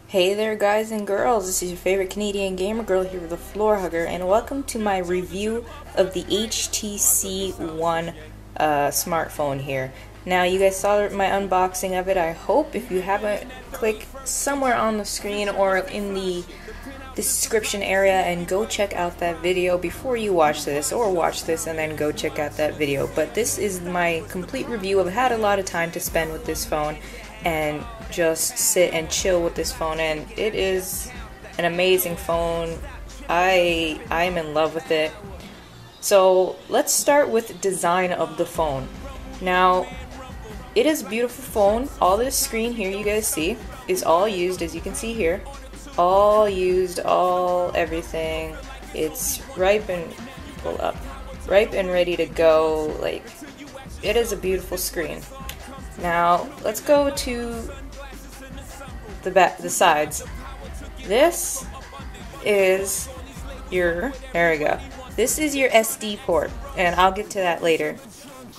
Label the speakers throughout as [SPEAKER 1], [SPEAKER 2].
[SPEAKER 1] Hey there guys and girls, this is your favorite Canadian gamer girl here with the Thefloorhugger, and welcome to my review of the HTC One smartphone here. Now you guys saw my unboxing of it. I hope if you haven't, click somewhere on the screen or in the description area and go check out that video before you watch this, or watch this and then go check out that video. But this is my complete review. I've had a lot of time to spend with this phone and just sit and chill with this phone, and it is an amazing phone. I'm in love with it. So let's start with design of the phone. Now it is a beautiful phone. All this screen here you guys see is all used, as you can see here, all used, all everything. It's ripe and ripe and ready to go. Like, it is a beautiful screen. Now let's go to the sides. This is your, there we go. This is your SD port, and I'll get to that later.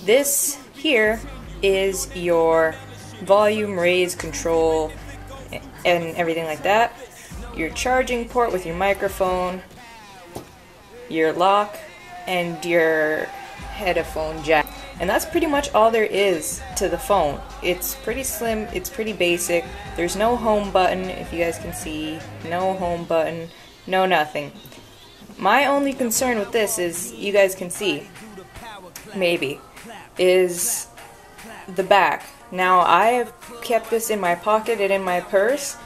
[SPEAKER 1] This here is your volume raise control and everything like that. Your charging port with your microphone, your lock, and your headphone jack. And that's pretty much all there is to the phone. It's pretty slim, it's pretty basic. There's no home button, if you guys can see. No home button, no nothing. My only concern with this is, you guys can see, maybe, is the back. Now I have kept this in my pocket and in my purse.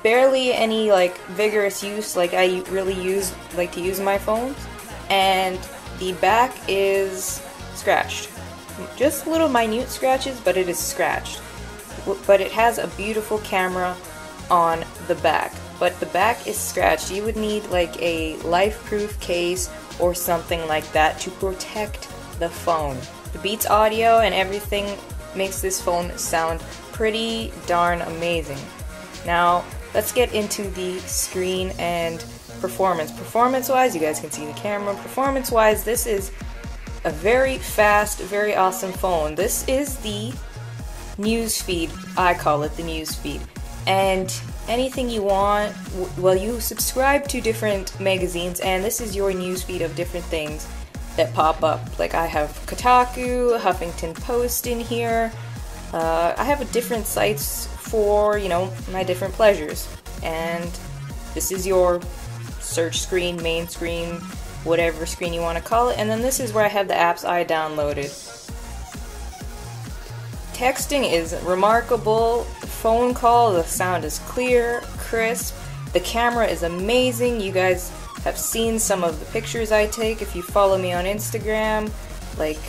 [SPEAKER 1] Barely any like vigorous use like I really like to use my phones. And the back is scratched. Just little minute scratches, but it is scratched. But it has a beautiful camera on the back. But the back is scratched. You would need like a life-proof case or something like that to protect the phone. The Beats audio and everything makes this phone sound pretty darn amazing. Now let's get into the screen and performance. Performance-wise, you guys can see the camera. Performance-wise, this is a very fast, very awesome phone. This is the news feed. I call it the news feed. And anything you want, well, you subscribe to different magazines, and this is your news feed of different things that pop up. Like I have Kotaku, Huffington Post in here. I have different sites for, you know, my different pleasures. And this is your search screen, main screen, whatever screen you want to call it. And then this is where I have the apps I downloaded. Texting is remarkable. Phone call, the sound is clear, crisp. The camera is amazing. You guys have seen some of the pictures I take if you follow me on Instagram. Like,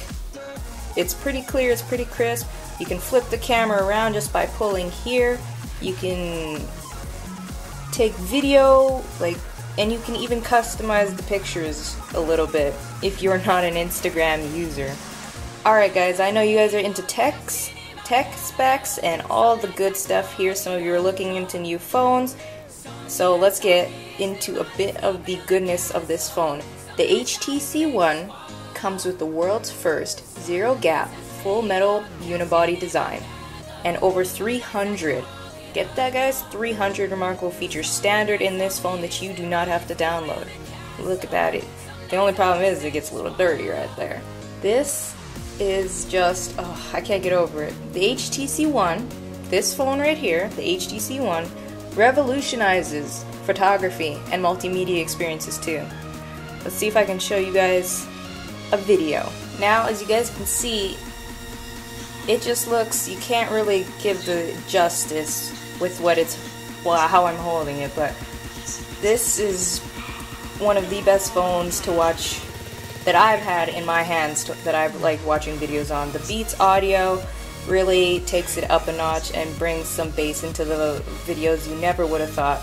[SPEAKER 1] it's pretty clear, it's pretty crisp. You can flip the camera around just by pulling here. You can take video, like, and you can even customize the pictures a little bit if you're not an Instagram user. Alright guys, I know you guys are into tech specs and all the good stuff here. Some of you are looking into new phones. So let's get into a bit of the goodness of this phone. The HTC One comes with the world's first zero-gap full metal unibody design and over 300, get that guys, 300 remarkable features standard in this phone that you do not have to download. Look at that. The only problem is it gets a little dirty right there. This is just, oh, I can't get over it. The HTC One, this phone right here, the HTC One, revolutionizes photography and multimedia experiences too. Let's see if I can show you guys a video. Now, as you guys can see, it just looks, you can't really give the justice with what it's, well, how I'm holding it, but this is one of the best phones to watch that I've had in my hands, that I've liked watching videos on. The Beats audio really takes it up a notch and brings some bass into the videos you never would have thought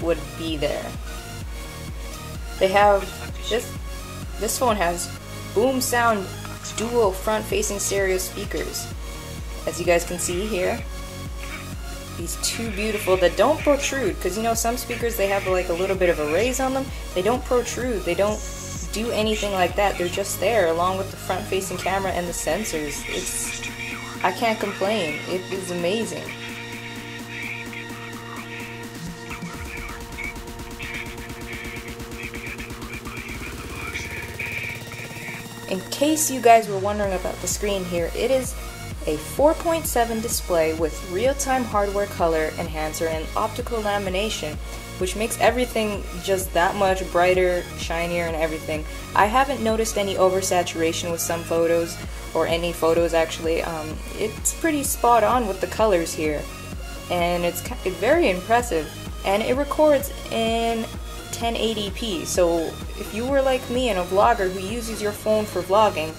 [SPEAKER 1] would be there. They have, this phone has boom sound dual front-facing stereo speakers. As you guys can see here, these two beautiful that don't protrude, because you know some speakers, they have like a little bit of a raise on them. They don't protrude, they don't do anything like that. They're just there, along with the front-facing camera and the sensors. I can't complain. It is amazing. in case you guys were wondering about the screen here, it is a 4.7 display with real-time hardware color enhancer and optical lamination, which makes everything just that much brighter, shinier, and everything. I haven't noticed any oversaturation with some photos, or any photos actually. It's pretty spot on with the colors here, and it's very impressive, and it records in 1080p. So if you were like me and a vlogger who uses your phone for vlogging,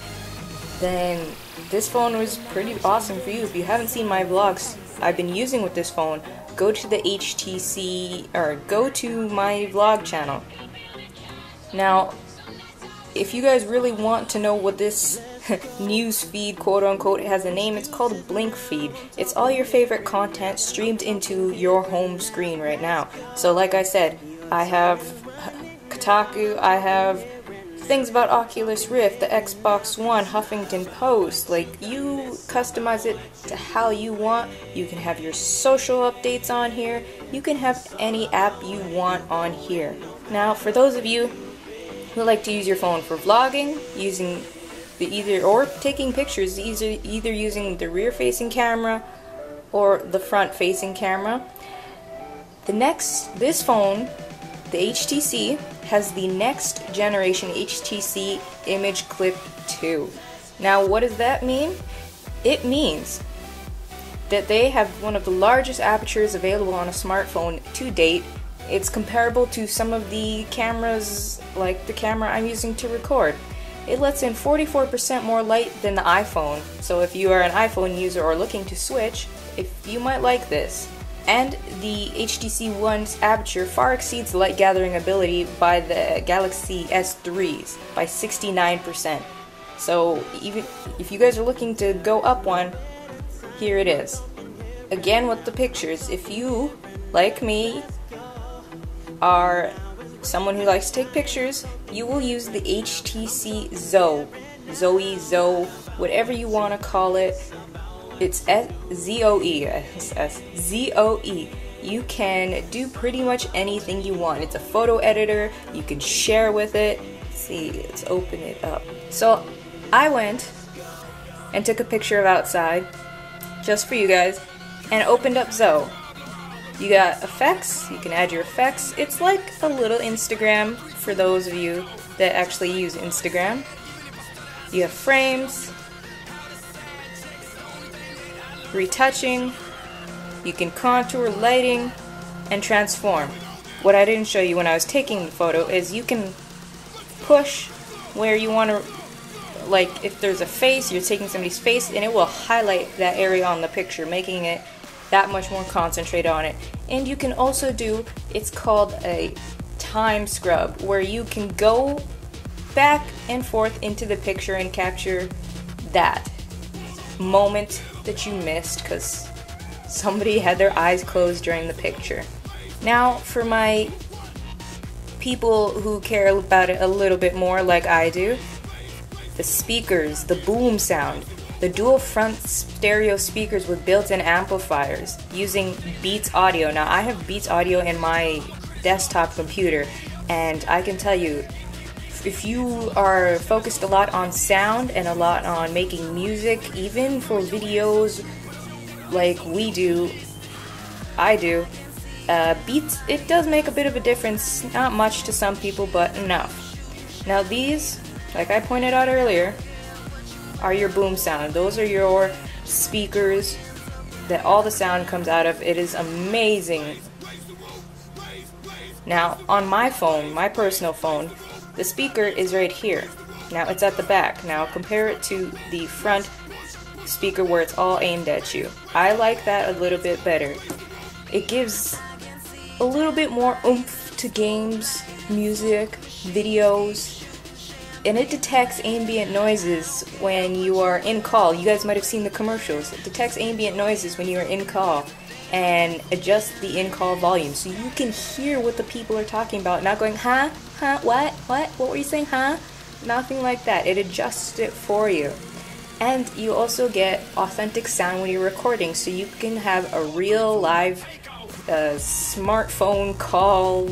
[SPEAKER 1] then this phone was pretty awesome for you. If you haven't seen my vlogs I've been using with this phone, go to the HTC, or go to my vlog channel. Now, if you guys really want to know what this news feed, quote unquote, it has a name, it's called Blink Feed. It's all your favorite content streamed into your home screen right now. So like I said, I have Kotaku, I have things about Oculus Rift, the Xbox One, Huffington Post. Like, you customize it to how you want. You can have your social updates on here. You can have any app you want on here. Now, for those of you who like to use your phone for vlogging, using or taking pictures, either using the rear-facing camera or the front-facing camera, this phone, the HTC, has the next generation HTC Image Clip 2. Now, what does that mean? It means that they have one of the largest apertures available on a smartphone to date. It's comparable to some of the cameras, like the camera I'm using to record. It lets in 44% more light than the iPhone, so if you are an iPhone user or looking to switch, you might like this. And the HTC One's aperture far exceeds the light gathering ability by the Galaxy S3s by 69%. So even if you guys are looking to go up one, here it is. Again with the pictures, if you, like me, are someone who likes to take pictures, you will use the HTC Zoe, whatever you want to call it. It's ZOE. You can do pretty much anything you want. It's a photo editor. You can share with it. Let's see, let's open it up. So I went and took a picture of outside, just for you guys, and opened up Zoe. You got effects. You can add your effects. It's like a little Instagram for those of you that actually use Instagram. You have frames, retouching, you can contour, lighting, and transform. What I didn't show you when I was taking the photo is you can push where you want to, like if there's a face, you're taking somebody's face, and it will highlight that area on the picture, making it that much more concentrated on it. And you can also do, it's called a time scrub, where you can go back and forth into the picture and capture that moment that you missed because somebody had their eyes closed during the picture. Now, for my people who care about it a little bit more like I do, the speakers, the boom sound, the dual front stereo speakers with built-in amplifiers using Beats Audio. Now, I have Beats Audio in my desktop computer, and I can tell you, if you are focused a lot on sound and a lot on making music, even for videos like I do, Beats, it does make a bit of a difference. Not much to some people, but enough. Now these, like I pointed out earlier, are your boom sound. Those are your speakers that all the sound comes out of. It is amazing. Now on my phone, my personal phone, the speaker is right here. Now it's at the back. Now compare it to the front speaker where it's all aimed at you. I like that a little bit better. It gives a little bit more oomph to games, music, videos, and it detects ambient noises when you are in call. You guys might have seen the commercials. It detects ambient noises when you are in call and adjusts the in-call volume so you can hear what the people are talking about, not going, huh, what were you saying, huh? Nothing like that. It adjusts it for you. And you also get authentic sound when you're recording, so you can have a real live smartphone call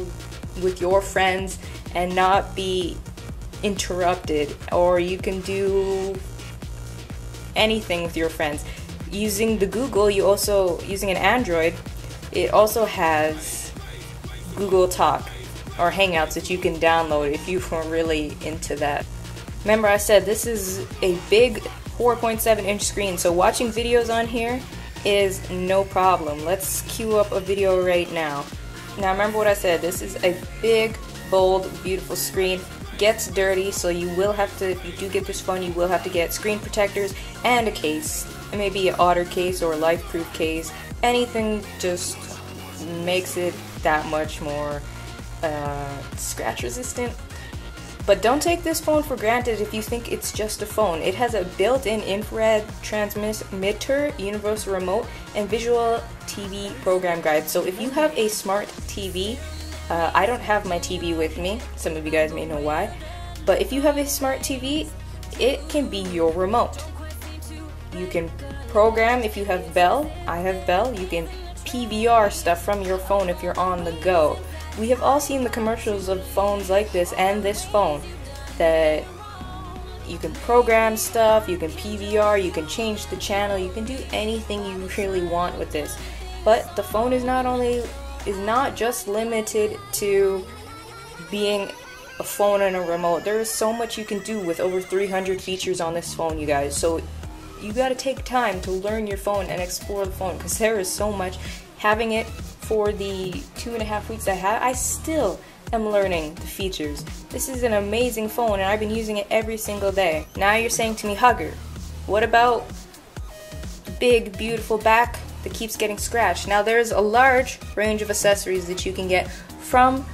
[SPEAKER 1] with your friends and not be interrupted, or you can do anything with your friends. Using the Google, using an Android, it also has Google Talk or Hangouts that you can download if you are really into that. Remember, I said this is a big 4.7-inch screen, so watching videos on here is no problem. Let's queue up a video right now. Now remember what I said, this is a big, bold, beautiful screen. Gets dirty, so you will have to, if you do get this phone, you will have to get screen protectors and a case. It may be an otter case or a life-proof case. Anything just makes it that much more scratch resistant. But don't take this phone for granted if you think it's just a phone. It has a built-in infrared transmitter, universal remote, and visual TV program guide. So if you have a smart TV, I don't have my TV with me, some of you guys may know why, but if you have a smart TV, it can be your remote. You can program, if you have Bell, I have Bell, you can PVR stuff from your phone if you're on the go. We have all seen the commercials of phones like this and this phone, that you can program stuff, you can PVR, you can change the channel, you can do anything you really want with this. But the phone is not just limited to being a phone and a remote. There is so much you can do with over 300 features on this phone, you guys. So you gotta take time to learn your phone and explore the phone, because there is so much. Having it for the 2.5 weeks I had, I still am learning the features. This is an amazing phone and I've been using it every single day. Now you're saying to me, Hugger, what about the big beautiful back that keeps getting scratched? Now there's a large range of accessories that you can get from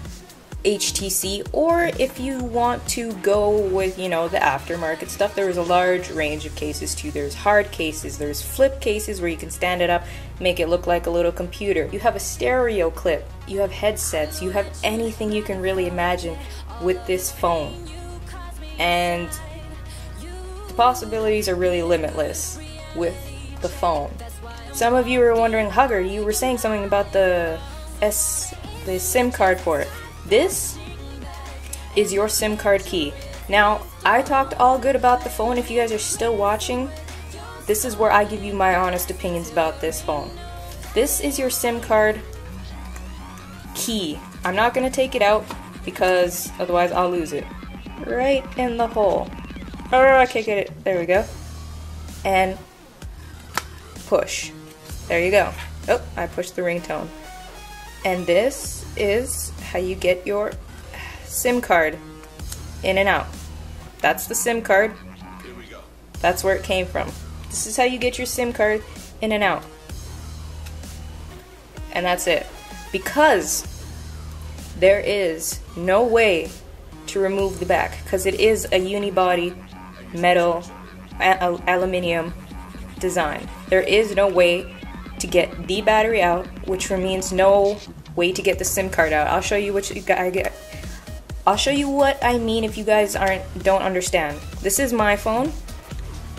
[SPEAKER 1] HTC, or if you want to go with, you know, the aftermarket stuff, there is a large range of cases too. There's hard cases, there's flip cases where you can stand it up, make it look like a little computer. You have a stereo clip, you have headsets, you have anything you can really imagine with this phone. And the possibilities are really limitless with the phone. Some of you are wondering, Hugger, you were saying something about the SIM card port. This is your SIM card key. Now, I talked all good about the phone. If you guys are still watching, this is where I give you my honest opinions about this phone. This is your SIM card key. I'm not going to take it out because otherwise I'll lose it. Right in the hole. Oh, I can't get it. There we go. And push. There you go. Oh, I pushed the ringtone. And this is how you get your SIM card in and out. That's the SIM card.
[SPEAKER 2] Here we go.
[SPEAKER 1] That's where it came from. This is how you get your SIM card in and out. And that's it. Because there is no way to remove the back, because it is a unibody metal aluminium design. There is no way to get the battery out, which means no way to get the SIM card out. I'll show you what I'll show you what I mean if you guys don't understand. This is my phone,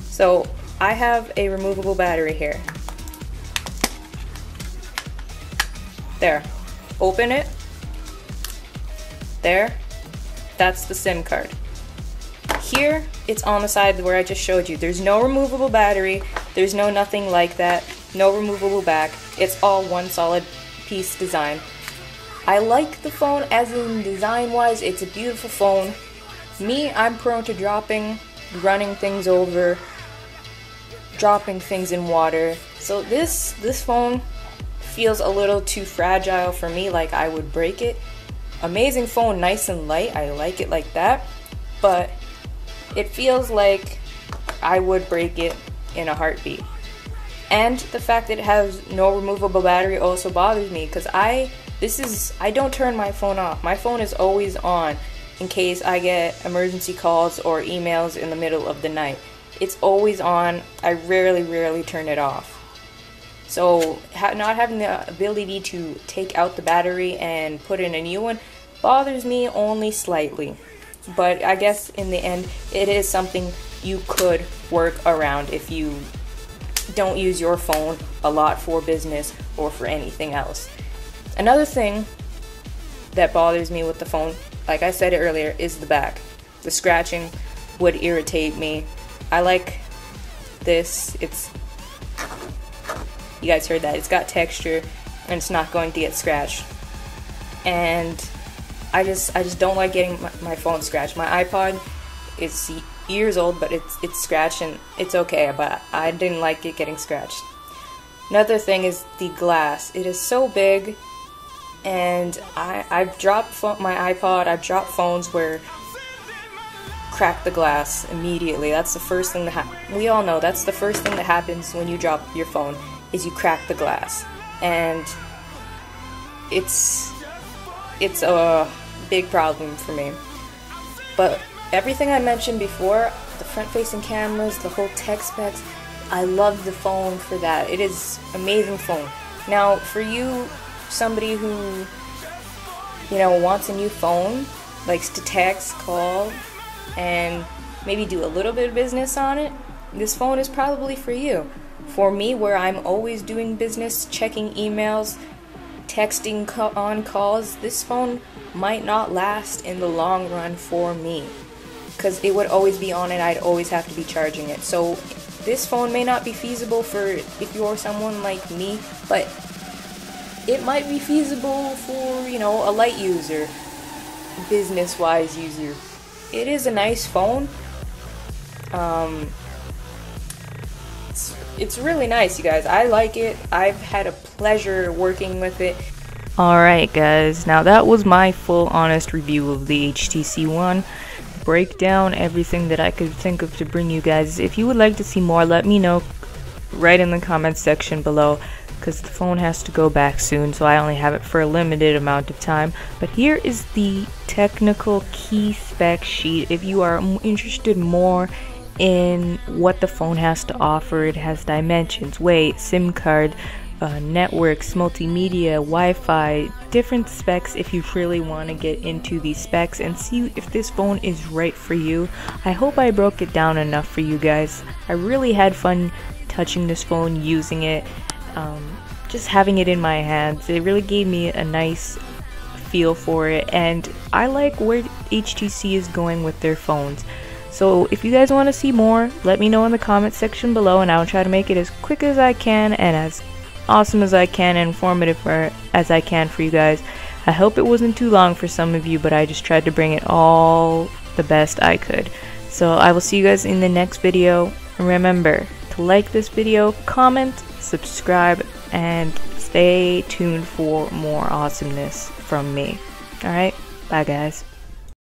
[SPEAKER 1] so I have a removable battery here. There. Open it. There. That's the SIM card. Here, it's on the side where I just showed you. There's no removable battery. There's no nothing like that. No removable back. It's all one solid piece design. I like the phone as in design-wise. It's a beautiful phone. Me, I'm prone to dropping, running things over, dropping things in water. So this phone feels a little too fragile for me, like I would break it. Amazing phone, nice and light. I like it like that. But it feels like I would break it in a heartbeat. And the fact that it has no removable battery also bothers me, because I don't turn my phone off. My phone is always on in case I get emergency calls or emails in the middle of the night. It's always on. I rarely turn it off. So not having the ability to take out the battery and put in a new one bothers me only slightly. But I guess in the end, it is something you could work around if you don't use your phone a lot for business or for anything else. Another thing that bothers me with the phone, like I said earlier, is the back. the scratching would irritate me. I like this. You guys heard that. It's got texture and it's not going to get scratched. And I just don't like getting my phone scratched. My iPod is years old, but it's scratched and it's okay, but I didn't like it getting scratched. Another thing is the glass. It is so big, and I've dropped my iPod, I've dropped phones where crack the glass immediately. That's the first thing that we all know that's the first thing that happens when you drop your phone, is you crack the glass. And it's a big problem for me. But everything I mentioned before, the front-facing cameras, the whole tech specs, I love the phone for that. It is an amazing phone. Now, for you, somebody who, you know, wants a new phone, likes to text, call, and maybe do a little bit of business on it, this phone is probably for you. For me, where I'm always doing business, checking emails, texting on calls, this phone might not last in the long run for me, because it would always be on and I'd always have to be charging it. So this phone may not be feasible for if you're someone like me, but it might be feasible for, you know, a light user, business-wise user. It is a nice phone. It's really nice, you guys. I like it. I've had a pleasure working with it. Alright guys, now that was my full honest review of the HTC One. Break down everything that I could think of to bring you guys. If you would like to see more, let me know right in the comments section below, because the phone has to go back soon, so I only have it for a limited amount of time. But here is the technical key spec sheet. If you are interested more in what the phone has to offer, it has dimensions, weight, SIM card, networks, multimedia, Wi-Fi, different specs if you really want to get into these specs and see if this phone is right for you. I hope I broke it down enough for you guys. I really had fun touching this phone, using it, just having it in my hands. It really gave me a nice feel for it, and I like where HTC is going with their phones. So if you guys want to see more, let me know in the comments section below, and I'll try to make it as quick as I can and as awesome as I can and informative as I can for you guys. I hope it wasn't too long for some of you, but I just tried to bring it all the best I could. So I will see you guys in the next video. And remember to like this video, comment, subscribe, and stay tuned for more awesomeness from me. Alright, bye guys.